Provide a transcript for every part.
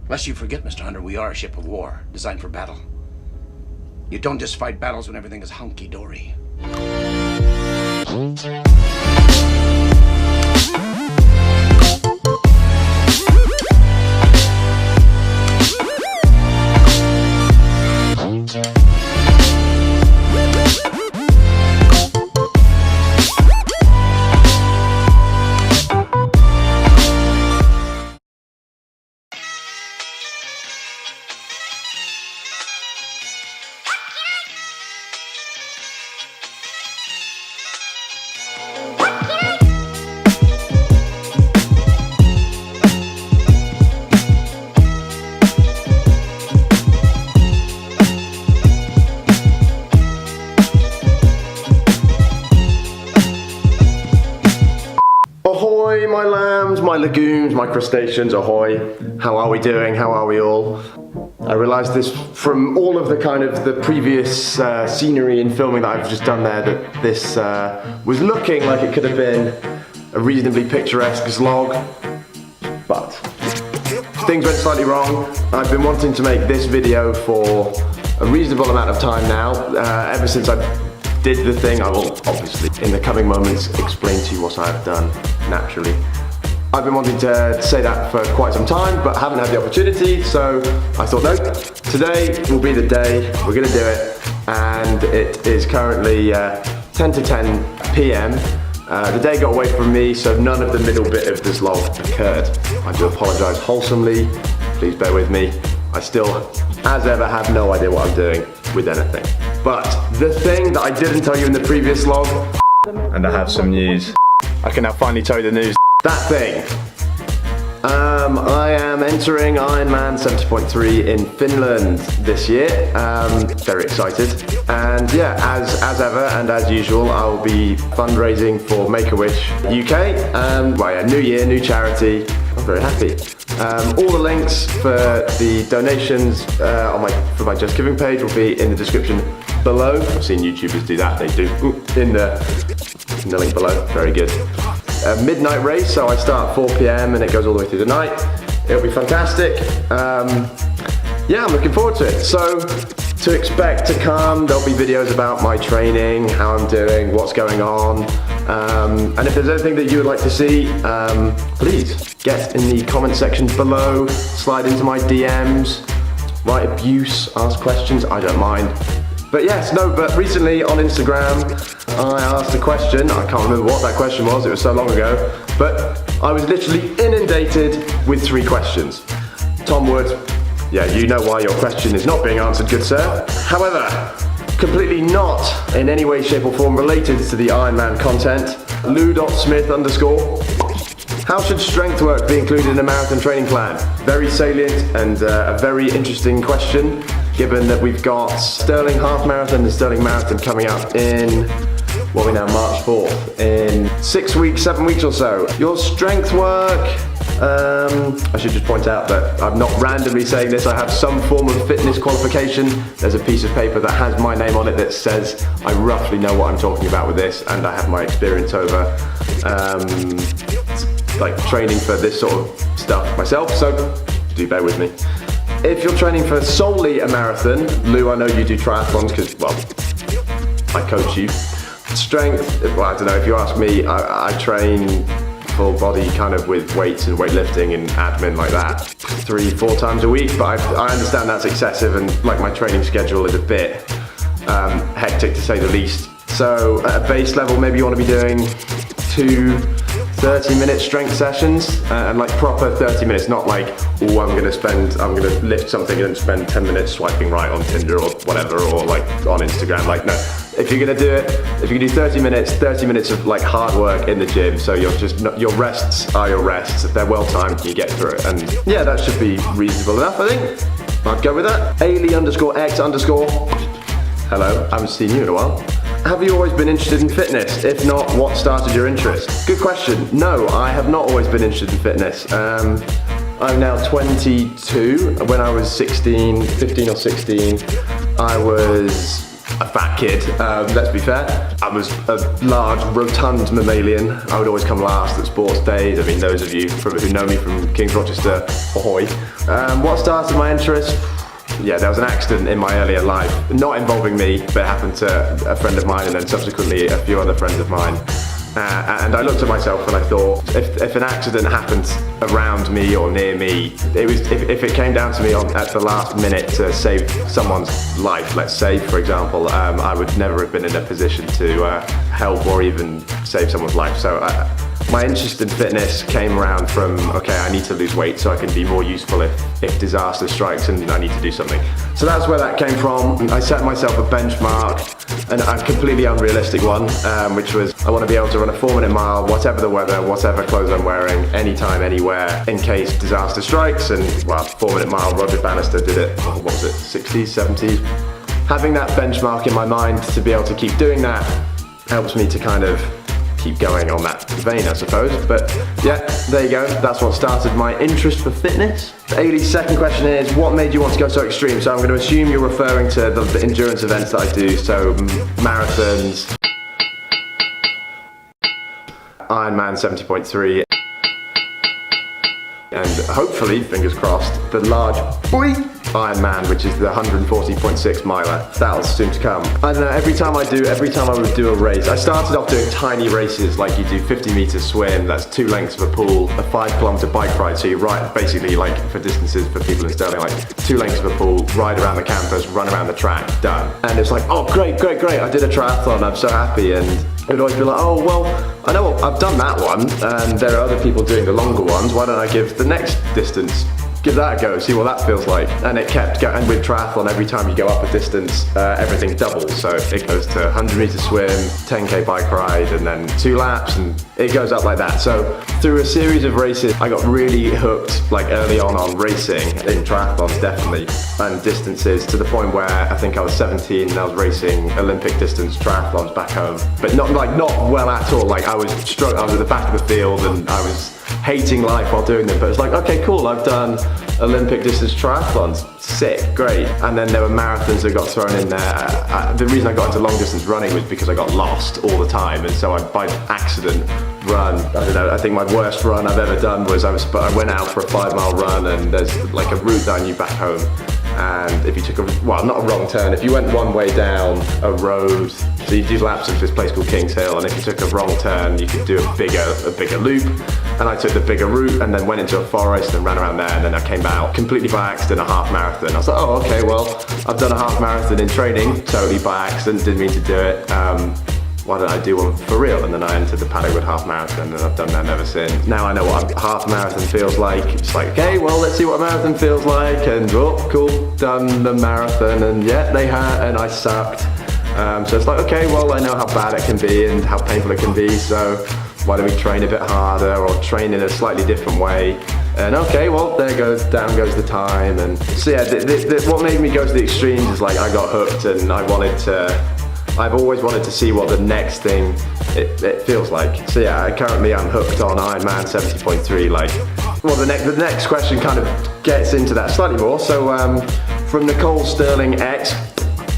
Lest you forget, Mr. Hunter, we are a ship of war, designed for battle. You don't just fight battles when everything is hunky-dory. Ahoy, my lambs, my legumes, my crustaceans, ahoy. How are we doing? How are we all? I realised this from all of the previous scenery and filming that I've just done there, that this was looking like it could have been a reasonably picturesque ZLOG, but things went slightly wrong. I've been wanting to make this video for a reasonable amount of time now, ever since I did the thing. I will obviously in the coming moments explain to you what I've done naturally. I've been wanting to say that for quite some time, but haven't had the opportunity, so I thought, no, today will be the day, we're gonna do it, and it is currently 10 to 10 p.m. The day got away from me, so none of the middle bit of this vlog occurred. I do apologise wholesomely, please bear with me. I still, as ever, have no idea what I'm doing with anything. But the thing that I didn't tell you in the previous vlog, and I have some news. I can now finally tell you the news. That thing. I am entering Ironman 70.3 in Finland this year. Very excited. And yeah, as ever and as usual, I'll be fundraising for Make-A-Wish UK. Well, yeah, new year, new charity. I'm very happy. All the links for the donations for my JustGiving page will be in the description below. I've seen YouTubers do that. They do in the link below. Very good. Midnight race, so I start 4 p.m. and it goes all the way through the night. It'll be fantastic. Yeah, I'm looking forward to it. So, to expect to come, there'll be videos about my training, how I'm doing, what's going on. And if there's anything that you would like to see, please get in the comment section below, slide into my DMs, write abuse, ask questions, I don't mind. But yes, no, but recently on Instagram, I asked a question. I can't remember what that question was, it was so long ago, but I was literally inundated with 3 questions. Tom Wood, yeah, you know why your question is not being answered, good sir. However, completely not in any way, shape or form related to the Ironman content. Lou.Smith_. How should strength work be included in a marathon training plan? Very salient and a very interesting question, given that we've got Stirling Half Marathon and Stirling Marathon coming up in, what are we now, March 4th, in 6 weeks, 7 weeks or so. Your strength work, I should just point out that I'm not randomly saying this, I have some form of fitness qualification. There's a piece of paper that has my name on it that says I roughly know what I'm talking about with this, and I have my experience over like training for this sort of stuff myself, so do bear with me. If you're training for solely a marathon, Lou, I know you do triathlons because, well, I coach you. Strength, well, I don't know, if you ask me, I train full body kind of with weights and weightlifting and admin like that 3-4 times a week, but I understand that's excessive and like my training schedule is a bit hectic to say the least. So at a base level, maybe you want to be doing 2 30-minute strength sessions, and like proper 30 minutes, not like, oh, I'm gonna lift something and spend 10 minutes swiping right on Tinder or whatever, or like on Instagram. Like, no, if you're gonna do it, if you can do 30 minutes of like hard work in the gym, so your rests are your rests, they're well timed, you get through it, and yeah, that should be reasonable enough, I think. I'd go with that. Ailey_X_. Hello, I haven't seen you in a while. Have you always been interested in fitness? If not, what started your interest? Good question. No, I have not always been interested in fitness. I'm now 22. When I was 15 or 16, I was a fat kid, let's be fair. I was a large, rotund mammalian. I would always come last at sports days. I mean, those of you who know me from King's Rochester, ahoy. What started my interest? Yeah, there was an accident in my earlier life, not involving me, but it happened to a friend of mine and then subsequently a few other friends of mine. And I looked at myself and I thought, if an accident happened around me or near me, if it came down to me at the last minute to save someone's life, let's say, for example, I would never have been in a position to help or even save someone's life. So my interest in fitness came around from, okay, I need to lose weight so I can be more useful if disaster strikes and I need to do something. So that's where that came from. I set myself a benchmark, and a completely unrealistic one, which was I want to be able to run a 4-minute mile, whatever the weather, whatever clothes I'm wearing, anytime, anywhere, in case disaster strikes. And well, 4-minute mile, Roger Bannister did it, what was it, 60s, 70s? Having that benchmark in my mind to be able to keep doing that helps me to kind of keep going on that vein, I suppose. But yeah, there you go. That's what started my interest for fitness. Ailey's second question is, what made you want to go so extreme? So I'm going to assume you're referring to the endurance events that I do, so marathons, Ironman 70.3, and hopefully, fingers crossed, the large Ironman, which is the 140.6 miler. That'll soon to come. I don't know, every time I would do a race, I started off doing tiny races, like you do 50 meter swim, that's 2 lengths of a pool, a 5-kilometer bike ride, so you ride, basically like for distances for people in Stirling, like 2 lengths of a pool, ride around the campus, run around the track, done. And it's like, oh great, I did a triathlon, I'm so happy. And it would always be like, oh well, I know I've done that one, and there are other people doing the longer ones, why don't I give the next distance, give that a go, see what that feels like. And it kept going. And with triathlon, every time you go up a distance, everything doubles. So it goes to 100 meter swim, 10k bike ride, and then 2 laps, and it goes up like that. So through a series of races, I got really hooked, like early on racing, in triathlons definitely, and distances, to the point where I think I was 17 and I was racing Olympic distance triathlons back home. But not well at all. Like I was at the back of the field and I was hating life while doing them, but it's like, okay, cool, I've done Olympic distance triathlons, sick, great. And then there were marathons that got thrown in there. The reason I got into long distance running was because I got lost all the time, and so I, by accident, I think my worst run I've ever done was I went out for a 5-mile run, and there's like a route that I knew back home, and if you took not a wrong turn, if you went one way down a road, so you do laps of this place called King's Hill, and if you took a wrong turn, you could do a bigger loop, and I took the bigger route and then went into a forest and ran around there, and then I came out completely by accident, a half marathon. I was like, oh okay, well, I've done a half marathon in training, totally by accident, didn't mean to do it. Why don't I do one for real? And then I entered the Paddockwood half marathon, and I've done that ever since. Now I know what a half marathon feels like. It's like, okay, well, let's see what a marathon feels like, and oh, cool, done the marathon, and yeah, they hurt, and I sucked. So it's like, okay, well, I know how bad it can be and how painful it can be, so why don't we train a bit harder or train in a slightly different way? And okay, well, down goes the time. And so yeah, what made me go to the extremes is like I got hooked, and I've always wanted to see what the next thing it feels like. So yeah, I'm hooked on Ironman 70.3. Like, well, the next question kind of gets into that slightly more. So from Nicole Sterling X,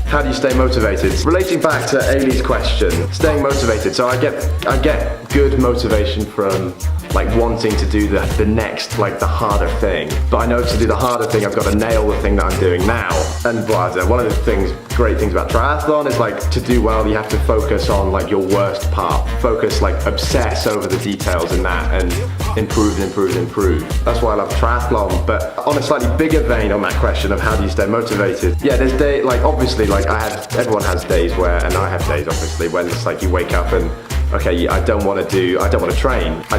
how do you stay motivated? Relating back to Ailey's question, staying motivated. So I get good motivation from like wanting to do the next, like the harder thing. But I know to do the harder thing, I've got to nail the thing that I'm doing now. And one of the great things about triathlon is like, to do well, you have to focus on like your worst part. Focus, like obsess over the details in that, and improve. That's why I love triathlon. But on a slightly bigger vein on that question of how do you stay motivated? Yeah, there's days, like obviously, like everyone has days where, and I have days obviously, when it's like you wake up and, okay, I don't want to train. I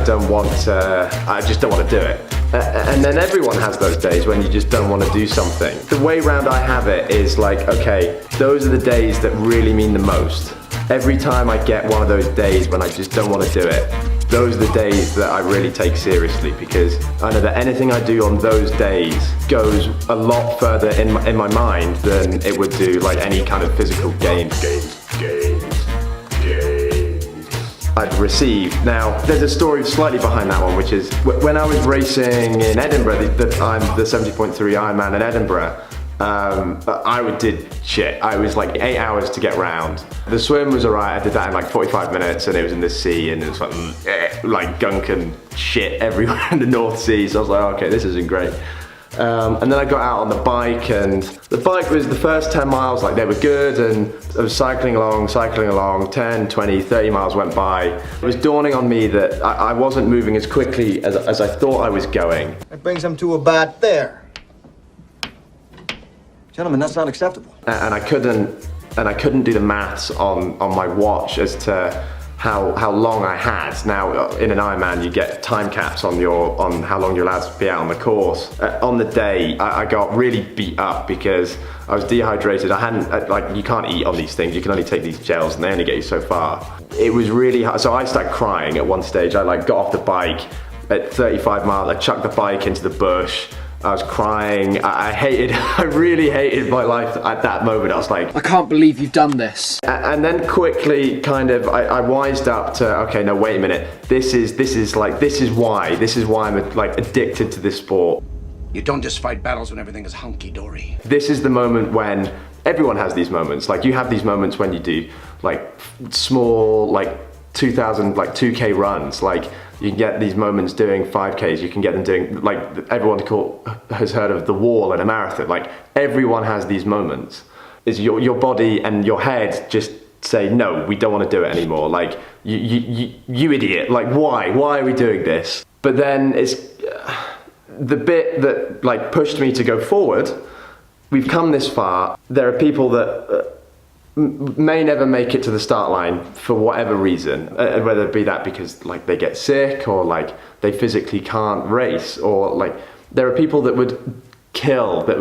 just don't want to do it. And then everyone has those days when you just don't want to do something. The way round I have it is like, okay, those are the days that really mean the most. Every time I get one of those days when I just don't want to do it, those are the days that I really take seriously, because I know that anything I do on those days goes a lot further in my mind than it would do like any kind of physical gains I'd receive. Now, there's a story slightly behind that one, which is when I was racing in Edinburgh, the 70.3 Ironman in Edinburgh, But I did shit. I was like 8 hours to get round. The swim was alright, I did that in like 45 minutes and it was in the sea and it was like gunk and shit everywhere in the North Sea. So I was like, okay, this isn't great. And then I got out on the bike, and the bike was the first 10 miles, like they were good, and I was cycling along, 10, 20, 30 miles went by. It was dawning on me that I wasn't moving as quickly as I thought I was going. That brings them to about there. Gentlemen, that's not acceptable. And I couldn't do the maths on my watch as to how long I had. Now, in an Ironman, you get time caps on how long you're allowed to be out on the course. On the day, I got really beat up because I was dehydrated. I hadn't, like, you can't eat on these things. You can only take these gels and they only get you so far. It was really hard. So I started crying at one stage. I like got off the bike at 35 miles. I chucked the bike into the bush. I was crying. I really hated my life at that moment. I was like, I can't believe you've done this. And then quickly kind of, I wised up to, okay, no, wait a minute. This is why I'm like addicted to this sport. You don't just fight battles when everything is hunky-dory. This is the moment when everyone has these moments. Like you have these moments when you do like small, like 2,000, like 2K runs. Like you can get these moments doing 5Ks, you can get them doing, like everyone has heard of the wall in a marathon. Like everyone has these moments. Is your body and your head just say, no, we don't want to do it anymore. Like you idiot, like why are we doing this? But then it's the bit that like pushed me to go forward. We've come this far. There are people that may never make it to the start line for whatever reason, whether it be that because like they get sick or like they physically can't race, or like there are people that would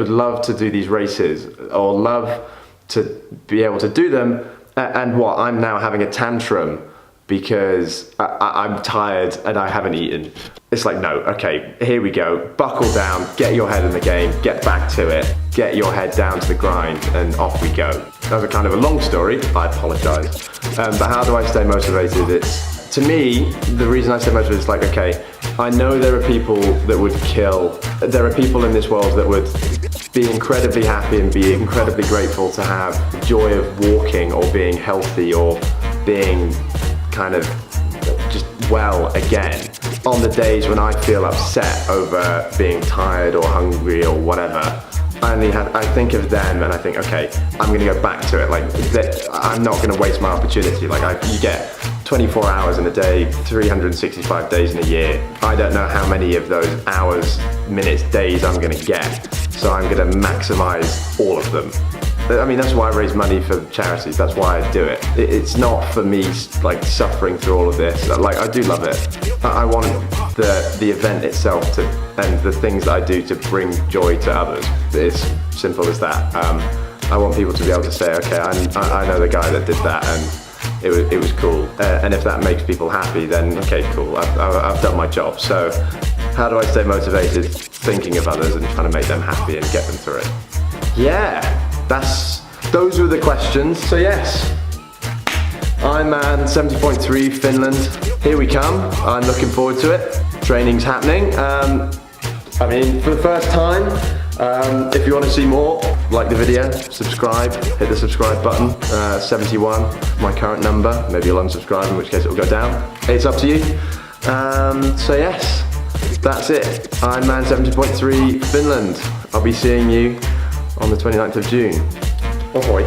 love to do these races or love to be able to do them, and what I'm now having a tantrum because I'm tired and I haven't eaten. It's like, no, okay, here we go, buckle down, get your head in the game, get back to it, get your head down to the grind, and off we go. That was a kind of a long story, I apologise. But how do I stay motivated? It's, to me, the reason I stay motivated is like, okay, I know there are people that would there are people in this world that would be incredibly happy and be incredibly grateful to have the joy of walking or being healthy or being kind of just well again. On the days when I feel upset over being tired or hungry or whatever, I think of them and I think, okay, I'm gonna go back to it. Like, I'm not gonna waste my opportunity. Like, you get 24 hours in a day, 365 days in a year. I don't know how many of those hours, minutes, days I'm gonna get. So I'm gonna maximize all of them. I mean, that's why I raise money for charities. That's why I do it. It's not for me like suffering through all of this. Like, I do love it. I want the event itself and the things that I do to bring joy to others. It's simple as that. I want people to be able to say, okay, I know the guy that did that, and it was cool. And if that makes people happy, then okay, cool. I've done my job. So, how do I stay motivated? Thinking of others and trying to make them happy and get them through it. Yeah. Those were the questions. So yes, Ironman 70.3 Finland, here we come. I'm looking forward to it. Training's happening. I mean, for the first time, if you want to see more, like the video, subscribe, hit the subscribe button. 71, my current number. Maybe you'll unsubscribe, in which case it will go down. It's up to you. So yes, that's it. Ironman 70.3 Finland. I'll be seeing you on the 29th of June. Ahoy.